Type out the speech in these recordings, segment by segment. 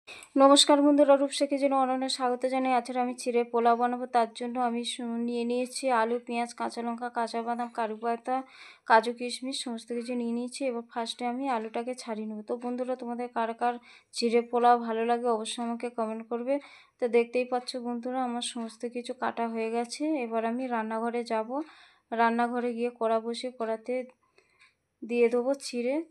নমস্কার বন্ধুরা, রূপসা কিচেনে অনন্যা স্বাগত জানাই। আজকে আমি চিড়ে পোলাও বানাবো। তার জন্য আমি নিয়ে নিয়েছি আলু, পেঁয়াজ, কাঁচা লঙ্কা, কাঁচা বাদাম, কারু পাতা, কাজু কিশমিশ সমস্ত কিছু নিয়ে নিয়েছি। এবার ফার্স্টে আমি আলুটাকে ছাড়িয়ে নেবো। তো বন্ধুরা, তোমাদের কার কার চিড়ে পোলাও ভালো লাগে অবশ্যই আমাকে কমেন্ট করবে। তো দেখতেই পাচ্ছ বন্ধুরা, আমার সমস্ত কিছু কাটা হয়ে গেছে। এবার আমি রান্নাঘরে যাব। রান্নাঘরে গিয়ে কড়া বসে কড়াতে দিয়ে দেবো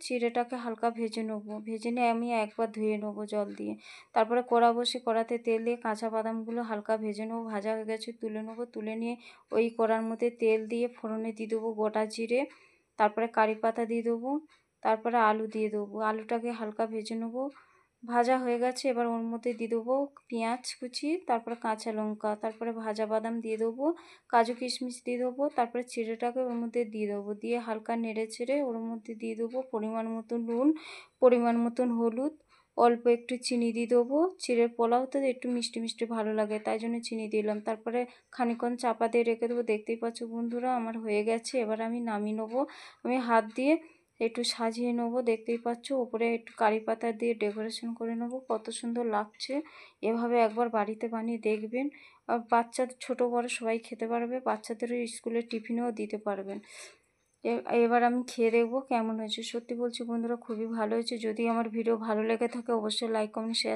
চিড়েটাকে হালকা ভেজে নেবো। ভেজে নিয়ে আমি একবার ধুয়ে নেবো জল দিয়ে। তারপরে কড়া বসে কড়াতে তেল দিয়ে কাঁচা বাদামগুলো হালকা ভেজে নেবো। ভাজা হয়ে গেছে তুলে নেবো। তুলে নিয়ে ওই কড়ার মধ্যে তেল দিয়ে ফোড়নে দিয়ে দেবো গোটা জিরে, তারপরে কারি পাতা দিয়ে দেবো, তারপরে আলু দিয়ে দেবো। আলুটাকে হালকা ভেজে নেবো। ভাজা হয়ে গেছে, এবার ওর মধ্যে দিয়ে দেবো পেঁয়াজ কুচি, তারপরে কাঁচা লঙ্কা, তারপরে ভাজা বাদাম দিয়ে দেবো, কাজু কিশমিশ দিয়ে দেবো, তারপরে চিড়েটাকে ওর মধ্যে দিয়ে দেবো। দিয়ে হালকা নেড়ে চেড়ে ওর মধ্যে দিয়ে দেবো পরিমাণ মতন নুন, পরিমাণ মতন হলুদ, অল্প একটু চিনি দিয়ে দেবো। চিড়ের পোলাওতে একটু মিষ্টি মিষ্টি ভালো লাগে, তাই জন্য চিনি দিলাম। তারপরে খানিকক্ষণ চাপা দিয়ে রেখে দেবো। দেখতেই পাচ্ছ বন্ধুরা, আমার হয়ে গেছে। এবার আমি নামিয়ে নেবো। আমি হাত দিয়ে একটু সাজিয়ে নেবো। দেখতেই পাচ্ছ উপরে একটু কারি পাতা দিয়ে ডেকোরেশন করে নেবো। কত সুন্দর লাগছে। এভাবে একবার বাড়িতে বানিয়ে দেখবেন। বাচ্চা ছোট বড় সবাই খেতে পারবে। বাচ্চাদেরও স্কুলের টিফিনেও দিতে পারবেন। এবার আমি খেয়ে দেখবো কেমন হয়েছে। সত্যি বলছি বন্ধুরা, খুবই ভালো হয়েছে। যদি আমার ভিডিও ভালো লেগে থাকে অবশ্যই লাইক কমেন্ট শেয়ার